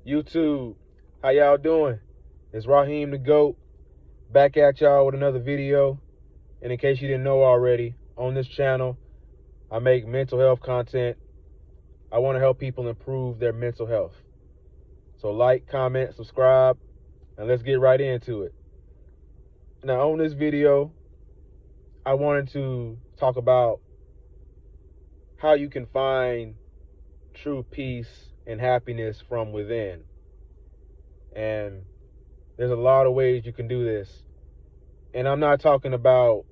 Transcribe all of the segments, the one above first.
YouTube, how y'all doing? It's Raheem the GOAT back at y'all with another video. And in case you didn't know already, on this channel, I make mental health content. I want to help people improve their mental health. So like, comment, subscribe, and let's get right into it. Now, on this video, I wanted to talk about how you can find true peace and happiness from within. And there's a lot of ways you can do this. And I'm not talking about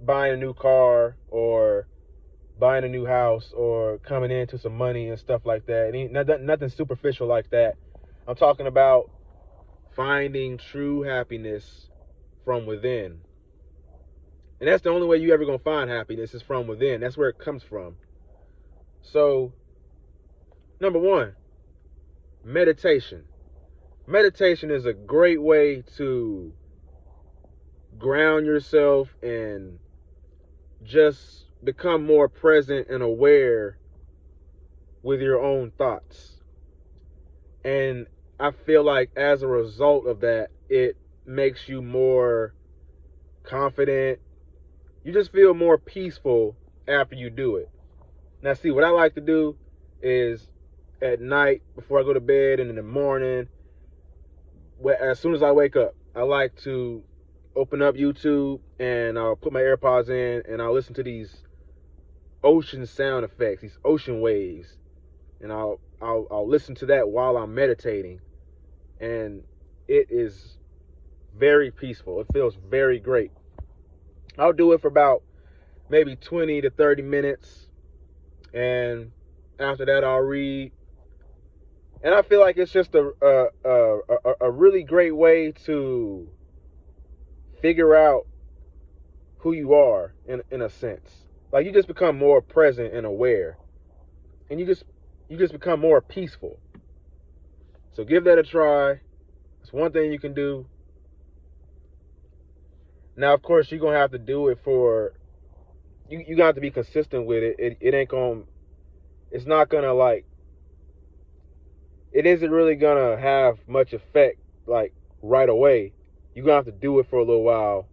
buying a new car or buying a new house or coming into some money and stuff like that. It ain't nothing superficial like that. I'm talking about finding true happiness from within. And that's the only way you ever gonna find happiness is from within. That's where it comes from. So, number one, meditation. Meditation is a great way to ground yourself and just become more present and aware with your own thoughts. And I feel like as a result of that, it makes you more confident. You just feel more peaceful after you do it. Now, see, what I like to do is at night before I go to bed and in the morning, as soon as I wake up, I like to open up YouTube and I'll put my AirPods in and I'll listen to these ocean sound effects, these ocean waves, and I'll listen to that while I'm meditating, and it is very peaceful. It feels very great. I'll do it for about maybe 20 to 30 minutes, and after that I'll read. And I feel like it's just a really great way to figure out who you are in a sense. Like, you just become more present and aware, and you just become more peaceful. So give that a try. It's one thing you can do. Now, of course, you're gonna have to do it for you got to be consistent with it. It ain't gonna, it's not gonna, like, it isn't really gonna have much effect like right away. You're gonna have to do it for a little while,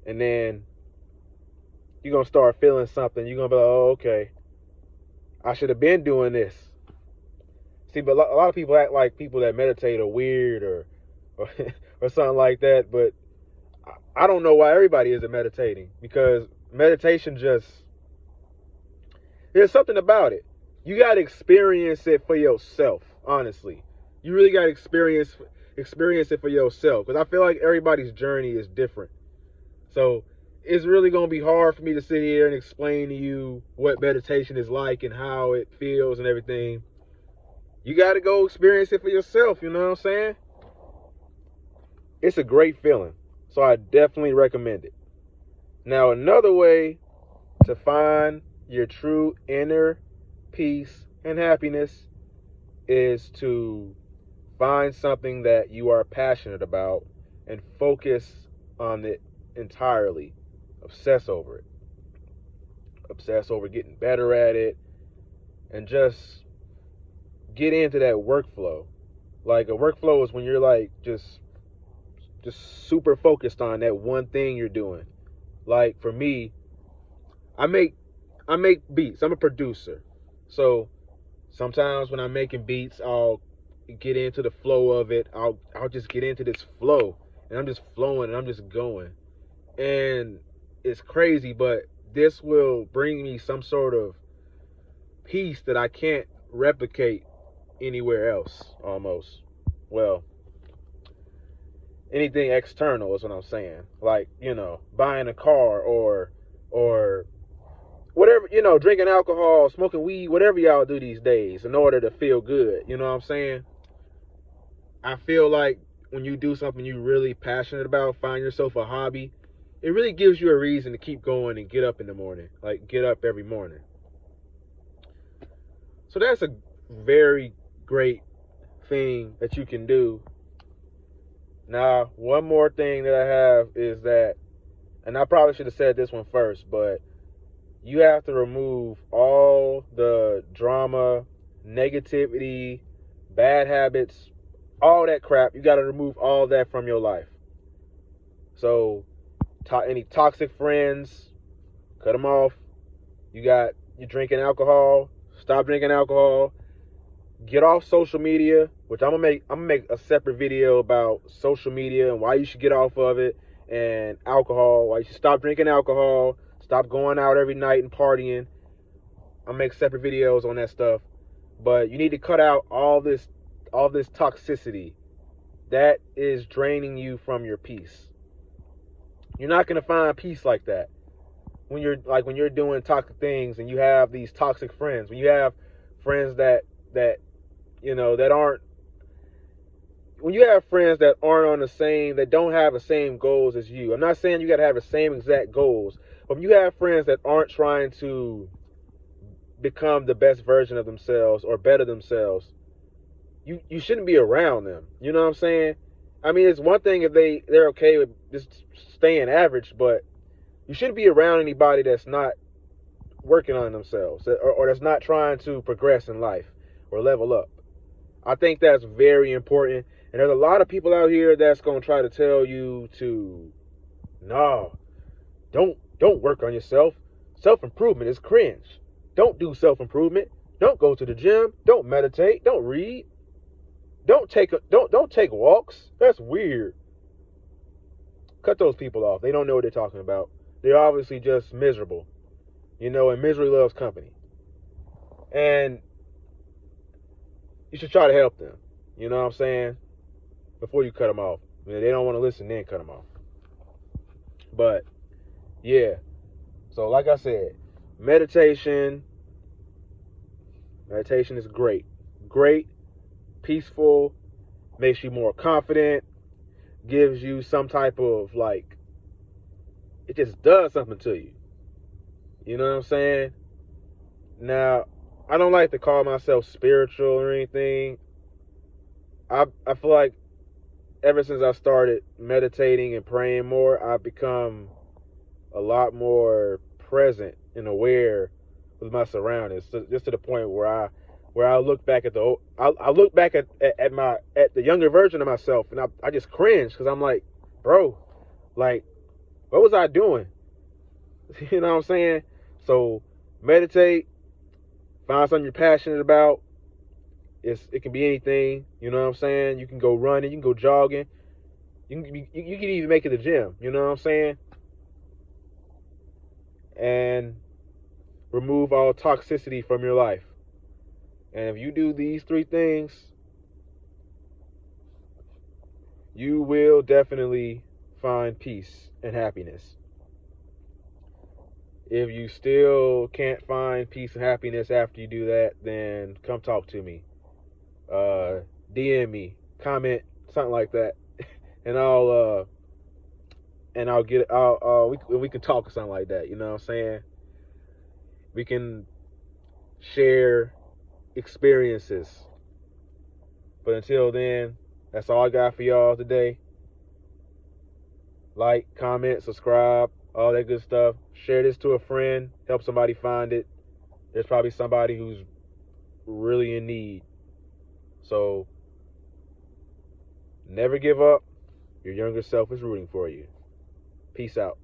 and then you're gonna start feeling something. You're gonna be like, oh, okay, I should have been doing this. See, but a lot of people act like people that meditate are weird or or something like that. But I don't know why everybody isn't meditating, because meditation just, there's something about it. You got to experience it for yourself, honestly. You really got to experience it for yourself, because I feel like everybody's journey is different. So it's really going to be hard for me to sit here and explain to you what meditation is like and how it feels and everything. You got to go experience it for yourself, you know what I'm saying? It's a great feeling, so I definitely recommend it. Now, another way to find your true inner peace and happiness is to find something that you are passionate about and focus on it entirely. Obsess over it. Obsess over getting better at it, and just get into that workflow. Like, a workflow is when you're like just super focused on that one thing you're doing. Like, for me, I make beats. I'm a producer. So sometimes when I'm making beats, I'll get into the flow of it. I'll just get into this flow, and I'm just flowing and I'm just going. And it's crazy, but this will bring me some sort of peace that I can't replicate anywhere else, almost. Well, anything external is what I'm saying. Like, buying a car or whatever, drinking alcohol, smoking weed, whatever y'all do these days in order to feel good. You know what I'm saying? I feel like when you do something you're really passionate about, find yourself a hobby, it really gives you a reason to keep going and get up in the morning. Like, get up every morning. So that's a very great thing that you can do. Now, one more thing that I have is that, and I probably should have said this one first, but you have to remove all the drama, negativity, bad habits, all that crap. You got to remove all that from your life. So, any toxic friends, cut them off. You're drinking alcohol, stop drinking alcohol. Get off social media, which I'm gonna make a separate video about social media and why you should get off of it, and alcohol, why you should stop drinking alcohol, stop going out every night and partying. I'll make separate videos on that stuff. But you need to cut out all this toxicity that is draining you from your peace. You're not gonna find peace like that when you're doing toxic things and you have these toxic friends. When you have friends that that aren't, when you have friends that aren't on the same, that don't have the same goals as you. I'm not saying you got to have the same exact goals, but when you have friends that aren't trying to become the best version of themselves or better themselves, you shouldn't be around them. You know what I'm saying? I mean, it's one thing if they're okay with just staying average, but you shouldn't be around anybody that's not working on themselves, or that's not trying to progress in life or level up. I think that's very important. And there's a lot of people out here that's going to try to tell you to, no, don't work on yourself. Self-improvement is cringe. Don't do self-improvement. Don't go to the gym. Don't meditate. Don't read. Don't take walks. That's weird. Cut those people off. They don't know what they're talking about. They're obviously just miserable. And misery loves company. And you should try to help them. You know what I'm saying? Before you cut them off. If they don't want to listen, then cut them off. But, yeah. So, like I said, meditation is great. Great, peaceful, makes you more confident, gives you some type of, it just does something to you. You know what I'm saying? Now, I don't like to call myself spiritual or anything. I feel like ever since I started meditating and praying more, I've become a lot more present and aware with my surroundings, just to the point where I look back at I look back at the younger version of myself, and I just cringe, because I'm like, bro, what was I doing? You know what I'm saying? So meditate, find something you're passionate about. It can be anything. You know what I'm saying? You can go running, you can go jogging, you can even make it to the gym. You know what I'm saying? And remove all toxicity from your life. And if you do these 3 things, you will definitely find peace and happiness. If you still can't find peace and happiness after you do that, then come talk to me. DM me, comment, something like that, and we can talk or something like that. You know what I'm saying? We can share experiences. But until then, that's all I got for y'all today. Like, comment, subscribe, all that good stuff. Share this to a friend. Help somebody find it. There's probably somebody who's really in need. So, never give up. Your younger self is rooting for you. Peace out.